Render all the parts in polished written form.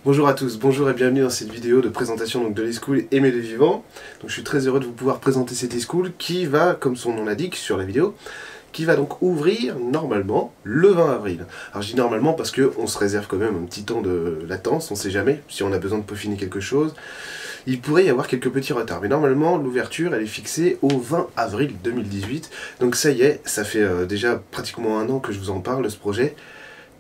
Bonjour à tous, bonjour et bienvenue dans cette vidéo de présentation de l'e-school Aimer le vivant. Donc je suis très heureux de vous pouvoir présenter cette e-school qui va, comme son nom l'indique sur la vidéo, qui va donc ouvrir normalement le 20 avril. Alors je dis normalement parce qu'on se réserve quand même un petit temps de latence, on ne sait jamais, si on a besoin de peaufiner quelque chose. Il pourrait y avoir quelques petits retards, mais normalement l'ouverture elle est fixée au 20 avril 2018. Donc ça y est, ça fait déjà pratiquement un an que je vous en parle de ce projet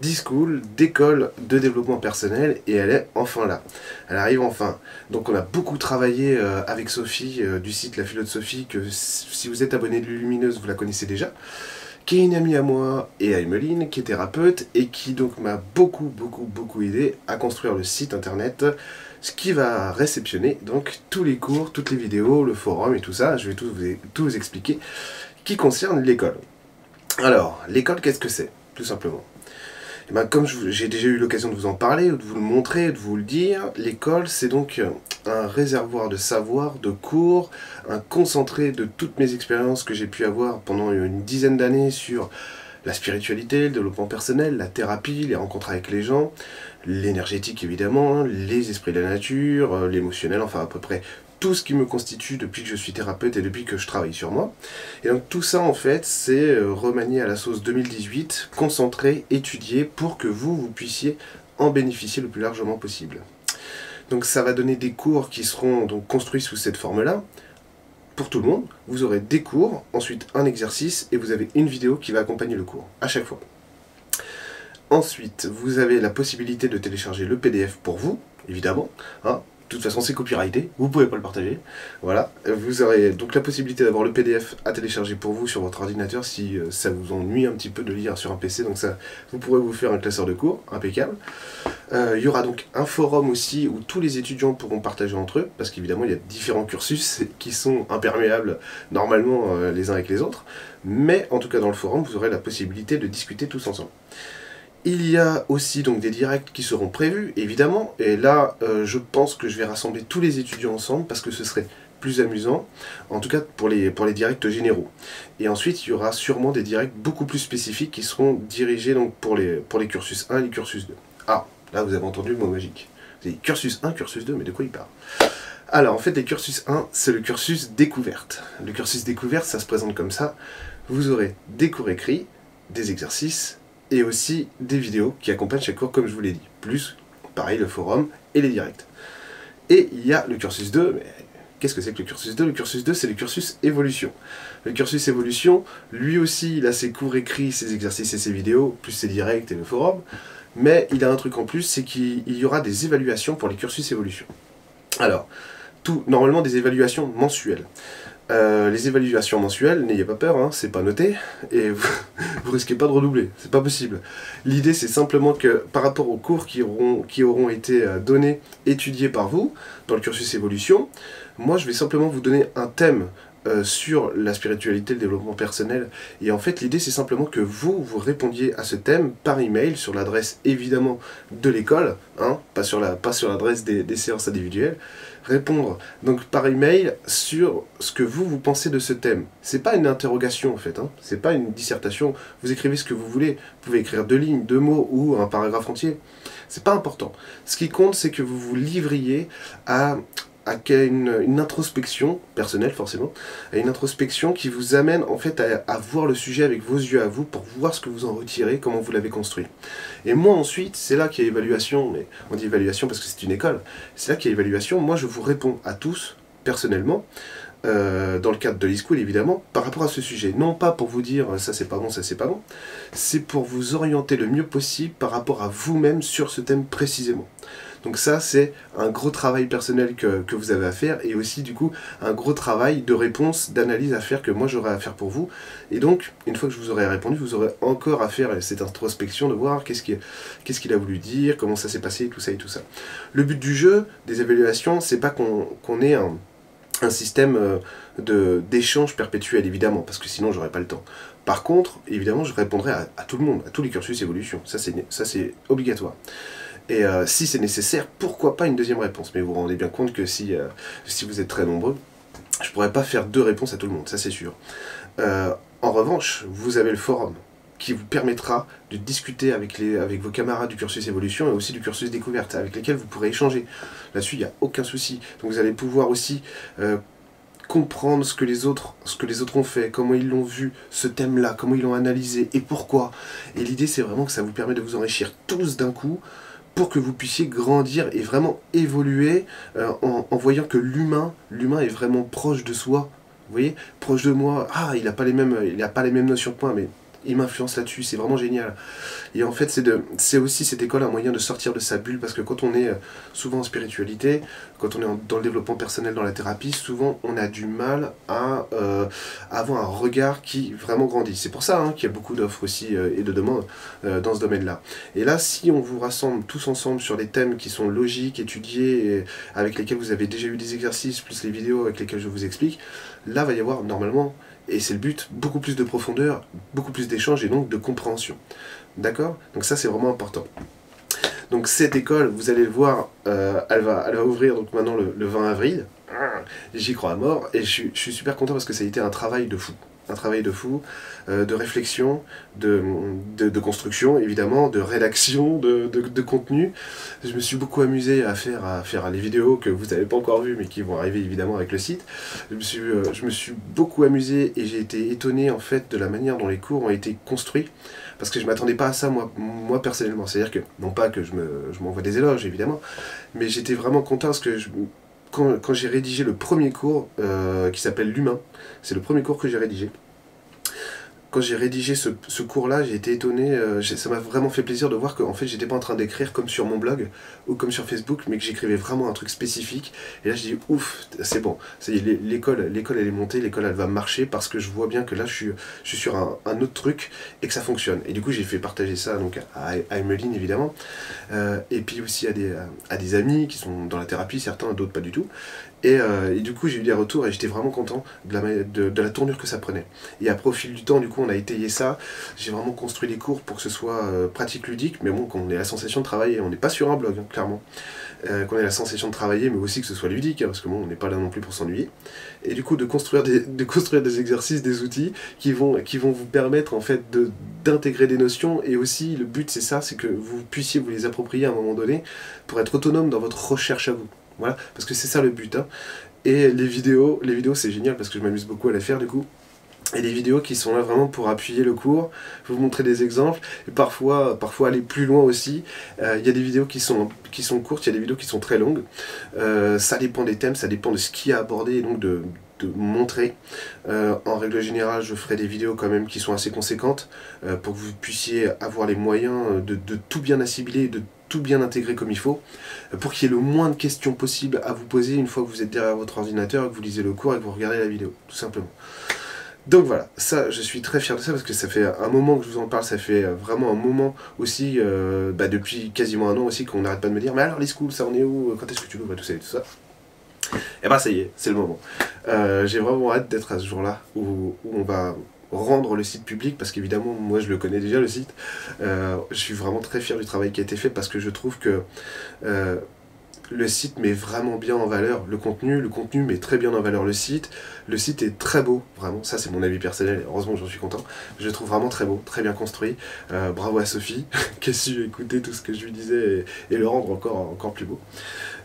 d'e-school, d'école de développement personnel, et elle est enfin là. Elle arrive enfin. Donc on a beaucoup travaillé avec Sophie du site La Philo de Sophie, que si vous êtes abonné de Lumineuse, vous la connaissez déjà, qui est une amie à moi et à Emeline, qui est thérapeute, et qui donc m'a beaucoup aidé à construire le site internet, ce qui va réceptionner donc tous les cours, toutes les vidéos, le forum et tout ça, je vais tout vous expliquer, qui concerne l'école. Alors, l'école, qu'est-ce que c'est? Tout simplement. Et ben, comme j'ai déjà eu l'occasion de vous en parler, ou de vous le montrer, de vous le dire, l'école c'est donc un réservoir de savoir, de cours, un concentré de toutes mes expériences que j'ai pu avoir pendant une dizaine d'années sur la spiritualité, le développement personnel, la thérapie, les rencontres avec les gens, l'énergétique évidemment, les esprits de la nature, l'émotionnel, enfin à peu près tout ce qui me constitue depuis que je suis thérapeute et depuis que je travaille sur moi. Et donc tout ça en fait c'est remanié à la sauce 2018, concentré, étudié pour que vous puissiez en bénéficier le plus largement possible. Donc ça va donner des cours qui seront donc construits sous cette forme-là, pour tout le monde. Vous aurez des cours, ensuite un exercice, et vous avez une vidéo qui va accompagner le cours, à chaque fois. Ensuite, vous avez la possibilité de télécharger le PDF pour vous, évidemment. Hein. De toute façon, c'est copyrighté, vous ne pouvez pas le partager. Voilà, vous aurez donc la possibilité d'avoir le PDF à télécharger pour vous sur votre ordinateur si ça vous ennuie un petit peu de lire sur un PC. Donc ça, vous pourrez vous faire un classeur de cours, impeccable. Il y aura donc un forum aussi où tous les étudiants pourront partager entre eux, parce qu'évidemment il y a différents cursus qui sont imperméables normalement les uns avec les autres, mais en tout cas dans le forum vous aurez la possibilité de discuter tous ensemble. Il y a aussi donc des directs qui seront prévus, évidemment, et là je pense que je vais rassembler tous les étudiants ensemble parce que ce serait plus amusant, en tout cas pour les directs généraux. Et ensuite il y aura sûrement des directs beaucoup plus spécifiques qui seront dirigés donc pour les cursus 1 et les cursus 2. Ah, là vous avez entendu le mot magique. Vous avez dit cursus 1, cursus 2, mais de quoi il parle? Alors en fait les cursus 1 c'est le cursus découverte. Le cursus découverte ça se présente comme ça, vous aurez des cours écrits, des exercices, et aussi des vidéos qui accompagnent chaque cours comme je vous l'ai dit, plus pareil le forum et les directs. Et il y a le cursus 2, mais qu'est-ce que c'est que le cursus 2? Le cursus 2 c'est le cursus évolution. Le cursus évolution, lui aussi il a ses cours écrits, ses exercices et ses vidéos, plus ses directs et le forum, mais il a un truc en plus, c'est qu'il y aura des évaluations pour les cursus évolution. Alors, normalement des évaluations mensuelles. Les évaluations mensuelles, n'ayez pas peur, hein, c'est pas noté, et vous risquez pas de redoubler, c'est pas possible. L'idée c'est simplement que par rapport aux cours qui auront été donnés, étudiés par vous, dans le cursus évolution, moi je vais simplement vous donner un thème sur la spiritualité, le développement personnel, et en fait l'idée c'est simplement que vous répondiez à ce thème par email, sur l'adresse évidemment de l'école, hein, pas sur l'adresse des séances individuelles, répondre donc par email sur ce que vous pensez de ce thème. C'est pas une interrogation en fait, hein. C'est pas une dissertation, vous écrivez ce que vous voulez, vous pouvez écrire 2 lignes, 2 mots ou un paragraphe entier, c'est pas important. Ce qui compte c'est que vous vous livriez à une introspection personnelle forcément, à une introspection qui vous amène en fait à voir le sujet avec vos yeux à vous pour voir ce que vous en retirez, comment vous l'avez construit. Et moi ensuite, c'est là qu'il y a évaluation, mais on dit évaluation parce que c'est une école, c'est là qu'il y a évaluation, moi je vous réponds à tous, personnellement, dans le cadre de l'e-school évidemment, par rapport à ce sujet. Non pas pour vous dire ça c'est pas bon, ça c'est pas bon, c'est pour vous orienter le mieux possible par rapport à vous-même sur ce thème précisément. Donc ça c'est un gros travail personnel que vous avez à faire, et aussi du coup un gros travail de réponse, d'analyse à faire que moi j'aurai à faire pour vous. Et donc une fois que je vous aurai répondu, vous aurez encore à faire cette introspection de voir qu'est-ce qu'il a voulu dire, comment ça s'est passé, tout ça et tout ça. Le but du jeu, des évaluations, c'est pas qu'on ait un système d'échange perpétuel évidemment, parce que sinon j'aurais pas le temps. Par contre, évidemment je répondrai à tout le monde, à tous les cursus évolution, ça c'est obligatoire. Et si c'est nécessaire, pourquoi pas une deuxième réponse? Mais vous vous rendez bien compte que si vous êtes très nombreux, je pourrais pas faire 2 réponses à tout le monde, ça c'est sûr. En revanche, vous avez le forum, qui vous permettra de discuter avec vos camarades du cursus évolution et aussi du cursus découverte, avec lesquels vous pourrez échanger. Là-dessus, il n'y a aucun souci. Donc vous allez pouvoir aussi comprendre ce que les autres ont fait, comment ils l'ont vu, ce thème-là, comment ils l'ont analysé et pourquoi. Et l'idée, c'est vraiment que ça vous permet de vous enrichir tous d'un coup, pour que vous puissiez grandir et vraiment évoluer en voyant que l'humain est vraiment proche de soi. Vous voyez, proche de moi, ah, il n'a pas les mêmes notions que moi, mais il m'influence là-dessus, c'est vraiment génial. Et en fait, c'est aussi cette école un moyen de sortir de sa bulle, parce que quand on est souvent en spiritualité, quand on est dans le développement personnel, dans la thérapie, souvent on a du mal à avoir un regard qui vraiment grandit. C'est pour ça qu'il y a beaucoup d'offres aussi et de demandes dans ce domaine-là. Et là, si on vous rassemble tous ensemble sur des thèmes qui sont logiques, étudiés, et avec lesquels vous avez déjà eu des exercices, plus les vidéos avec lesquelles je vous explique, là va y avoir normalement, et c'est le but, beaucoup plus de profondeur, beaucoup plus d'échanges et donc de compréhension. D'accord? Donc ça, c'est vraiment important. Donc cette école, vous allez le voir, elle va ouvrir donc maintenant le 20 avril. J'y crois à mort et je suis super content parce que ça a été un travail de fou. Un travail de fou, de réflexion, de construction, évidemment, de rédaction, de contenu. Je me suis beaucoup amusé à faire les vidéos que vous n'avez pas encore vues, mais qui vont arriver évidemment avec le site. Je me suis beaucoup amusé et j'ai été étonné en fait de la manière dont les cours ont été construits, parce que je ne m'attendais pas à ça moi personnellement. C'est-à-dire que, non pas que je m'envoie des éloges évidemment, mais j'étais vraiment content parce que quand j'ai rédigé le premier cours qui s'appelle l'humain, c'est le premier cours que j'ai rédigé. Quand j'ai rédigé ce cours-là, j'ai été étonné, ça m'a vraiment fait plaisir de voir qu'en fait j'étais pas en train d'écrire comme sur mon blog ou comme sur Facebook, mais que j'écrivais vraiment un truc spécifique. Et là je dis ouf, c'est bon, l'école elle est montée, l'école elle va marcher parce que je vois bien que là je suis sur un autre truc et que ça fonctionne. Et du coup j'ai fait partager ça donc à Emeline évidemment, et puis aussi à des amis qui sont dans la thérapie, certains, d'autres pas du tout. Et du coup j'ai eu des retours et j'étais vraiment content de la tournure que ça prenait. Et après au fil du temps, du coup on a étayé ça, j'ai vraiment construit les cours pour que ce soit pratique ludique, mais bon, qu'on ait la sensation de travailler, on n'est pas sur un blog, clairement. Qu'on ait la sensation de travailler, mais aussi que ce soit ludique, parce que bon, on n'est pas là non plus pour s'ennuyer. Et du coup de construire des exercices, des outils qui vont vous permettre en fait d'intégrer des notions, et aussi le but c'est ça, c'est que vous puissiez vous les approprier à un moment donné pour être autonome dans votre recherche à vous. Voilà, parce que c'est ça le but. Et les vidéos c'est génial parce que je m'amuse beaucoup à les faire du coup. Et les vidéos qui sont là vraiment pour appuyer le cours, vous montrer des exemples, et parfois aller plus loin aussi. Il y a des vidéos qui sont courtes, il y a des vidéos qui sont très longues. Ça dépend des thèmes, ça dépend de ce qui est abordé, et donc de montrer. En règle générale, je ferai des vidéos quand même qui sont assez conséquentes pour que vous puissiez avoir les moyens de tout bien assimiler, de tout bien intégrer comme il faut, pour qu'il y ait le moins de questions possibles à vous poser une fois que vous êtes derrière votre ordinateur, que vous lisez le cours et que vous regardez la vidéo, tout simplement. Donc voilà, ça, je suis très fier de ça parce que ça fait un moment que je vous en parle, ça fait vraiment un moment aussi, depuis quasiment un an aussi, qu'on n'arrête pas de me dire « Mais alors les schools, ça en est où? Quand est-ce que tu l'ouvres ?» et tout ça et tout ça. Et ben ça y est, c'est le moment. J'ai vraiment hâte d'être à ce jour-là où on va rendre le site public, parce qu'évidemment moi je le connais déjà le site. Je suis vraiment très fier du travail qui a été fait parce que je trouve que le site met vraiment bien en valeur le contenu met très bien en valeur le site est très beau, vraiment, ça c'est mon avis personnel, et heureusement j'en suis content, je le trouve vraiment très beau, très bien construit. Bravo à Sophie qui a su écouter tout ce que je lui disais et le rendre encore plus beau.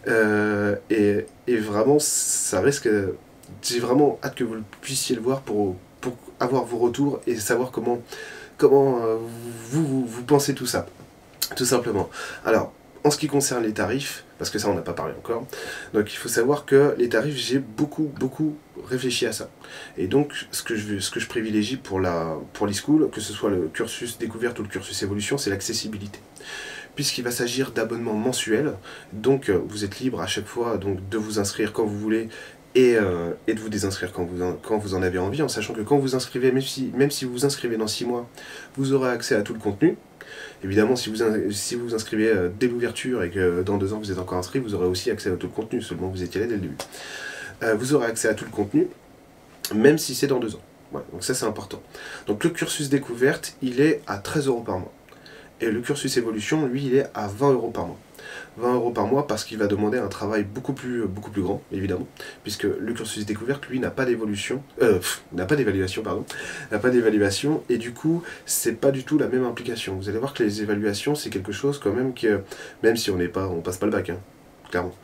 Et vraiment ça risque, j'ai vraiment hâte que vous puissiez le voir pour avoir vos retours et savoir comment vous pensez tout ça, tout simplement. Alors, en ce qui concerne les tarifs, parce que ça on n'a pas parlé encore, donc il faut savoir que les tarifs, j'ai beaucoup réfléchi à ça. Et donc ce que je privilégie pour l'e-school, que ce soit le cursus découverte ou le cursus évolution, c'est l'accessibilité. Puisqu'il va s'agir d'abonnements mensuels, donc vous êtes libre à chaque fois donc, de vous inscrire quand vous voulez, et de vous désinscrire quand vous en avez envie, en sachant que quand vous inscrivez, même si vous vous inscrivez dans 6 mois, vous aurez accès à tout le contenu. Évidemment, si vous inscrivez dès l'ouverture et que dans 2 ans vous êtes encore inscrit, vous aurez aussi accès à tout le contenu, seulement vous étiez là dès le début. Vous aurez accès à tout le contenu, même si c'est dans 2 ans. Voilà, donc ça c'est important. Donc le cursus découverte, il est à 13 € par mois. Et le cursus évolution, lui, il est à 20 € par mois. 20 € par mois parce qu'il va demander un travail beaucoup plus grand, évidemment, puisque le cursus découverte, lui, n'a pas d'évolution, n'a pas d'évaluation, pardon, n'a pas d'évaluation, et du coup, c'est pas du tout la même implication. Vous allez voir que les évaluations, c'est quelque chose quand même que, même si on passe pas le bac, hein, clairement.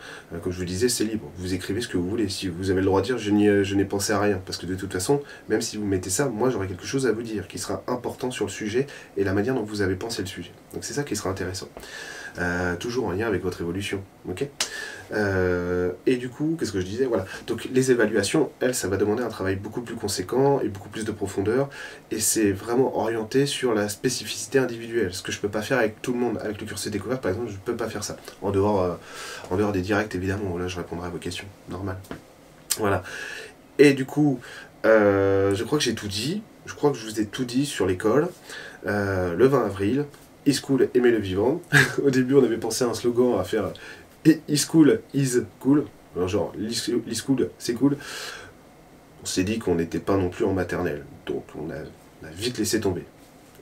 Comme je vous disais, c'est libre. Vous écrivez ce que vous voulez. Si vous avez le droit de dire, je n'ai pensé à rien. Parce que de toute façon, même si vous mettez ça, moi j'aurai quelque chose à vous dire qui sera important sur le sujet et la manière dont vous avez pensé le sujet. Donc c'est ça qui sera intéressant. Toujours en lien avec votre évolution. Ok. Et du coup, qu'est-ce que je disais? Voilà. Donc les évaluations, elles, ça va demander un travail beaucoup plus conséquent et beaucoup plus de profondeur. Et c'est vraiment orienté sur la spécificité individuelle. Ce que je peux pas faire avec tout le monde. Avec le cursus découverte, par exemple, je peux pas faire ça. En dehors des directs, évidemment. Là, je répondrai à vos questions. Normal. Voilà. Et du coup, je crois que j'ai tout dit. Je crois que je vous ai tout dit sur l'école. Le 20 avril. E-School, aimer le vivant. Au début, on avait pensé à un slogan à faire E-School is cool. Alors, genre, l'e-School, c'est cool. On s'est dit qu'on n'était pas non plus en maternelle. Donc, on a vite laissé tomber.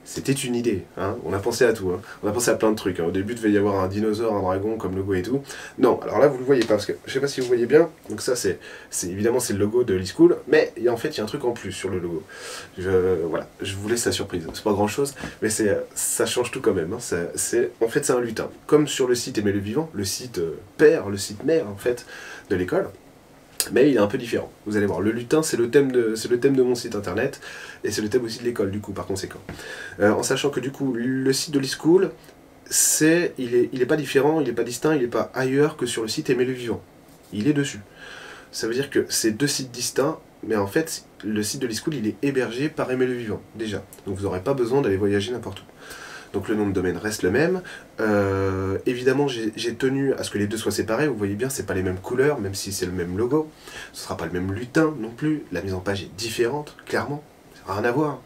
C'était une idée, hein. On a pensé à tout, hein. On a pensé à plein de trucs, hein. Au début, il devait y avoir un dinosaure, un dragon comme logo et tout. Non, alors là, vous le voyez pas, parce que je sais pas si vous voyez bien. Donc ça, c'est évidemment, c'est le logo de l'e-School, mais en fait, il y a un truc en plus sur le logo. Voilà, je vous laisse la surprise. C'est pas grand-chose, mais ça change tout quand même, hein. En fait, c'est un lutin. Comme sur le site Aimer le vivant, le site père, le site mère, en fait, de l'école. Mais il est un peu différent. Vous allez voir, le lutin, c'est le thème de mon site internet, et c'est le thème aussi de l'école, du coup, par conséquent. En sachant que, du coup, le site de l'e-School, il est pas différent, il est pas distinct, il est pas ailleurs que sur le site Aimer le vivant. Il est dessus. Ça veut dire que c'est deux sites distincts, mais en fait, le site de l'e-School, il est hébergé par Aimer le vivant, déjà. Donc vous n'aurez pas besoin d'aller voyager n'importe où. Donc le nom de domaine reste le même. Évidemment, j'ai tenu à ce que les deux soient séparés. Vous voyez bien, c'est pas les mêmes couleurs, même si c'est le même logo. Ce sera pas le même lutin non plus. La mise en page est différente, clairement. Ça n'a rien à voir.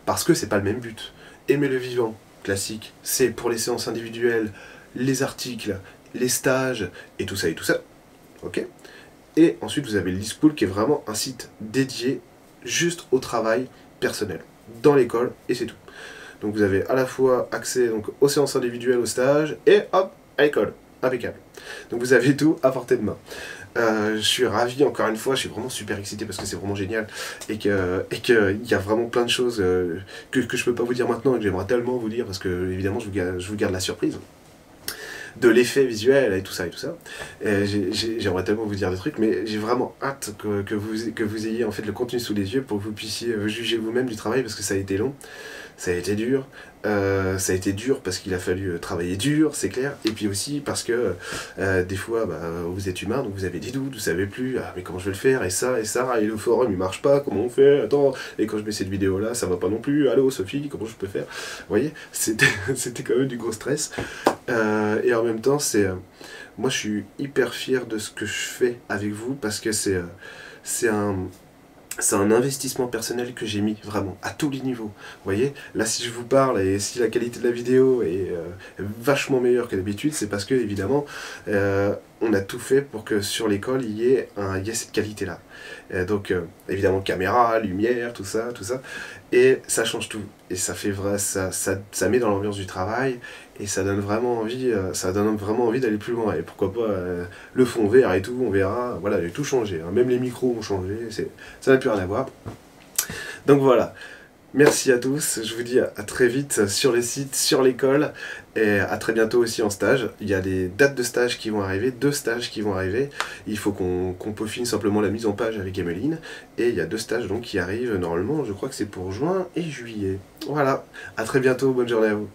Parce que c'est pas le même but. Aimer le vivant, classique, c'est pour les séances individuelles, les articles, les stages, et tout ça, et tout ça. Ok. Et ensuite, vous avez l'e-School qui est vraiment un site dédié juste au travail personnel, dans l'école, et c'est tout. Donc vous avez à la fois accès donc, aux séances individuelles, aux stages, et hop, à l'école. Impeccable. Donc vous avez tout à portée de main. Je suis ravi, encore une fois, je suis vraiment super excité parce que c'est vraiment génial et qu'il y a vraiment plein de choses que je peux pas vous dire maintenant et que j'aimerais tellement vous dire parce que évidemment je vous garde la surprise de l'effet visuel et tout ça. J'aimerais tellement vous dire des trucs, mais j'ai vraiment hâte que vous ayez en fait le contenu sous les yeux pour que vous puissiez juger vous-même du travail parce que ça a été long. Ça a été dur, parce qu'il a fallu travailler dur, c'est clair, et puis aussi parce que des fois vous êtes humain, donc vous avez des doutes, vous savez plus, ah mais comment je vais le faire, et ça, et le forum il marche pas, comment on fait, attends, et quand je mets cette vidéo là, ça va pas non plus, allô Sophie, comment je peux faire, vous voyez, c'était quand même du gros stress, et en même temps moi je suis hyper fier de ce que je fais avec vous, parce que c'est un investissement personnel que j'ai mis vraiment à tous les niveaux. Vous voyez, là si je vous parle et si la qualité de la vidéo est vachement meilleure que d'habitude, c'est parce que évidemment on a tout fait pour que sur l'école il y ait cette qualité là. Donc évidemment caméra, lumière, tout ça, et ça change tout. Et ça fait ça met dans l'ambiance du travail et ça donne vraiment envie, d'aller plus loin. Et pourquoi pas le fond vert et tout, on verra. Voilà, j'ai tout changé. Hein. Même les micros ont changé. Ça n'a plus rien à voir. Donc voilà. Merci à tous. Je vous dis à très vite sur les sites, sur l'école. Et à très bientôt aussi en stage. Il y a des dates de stage qui vont arriver, 2 stages qui vont arriver. Il faut qu'on peaufine simplement la mise en page avec Emeline. Et il y a 2 stages donc qui arrivent normalement, je crois que c'est pour juin et juillet. Voilà, à très bientôt, bonne journée à vous.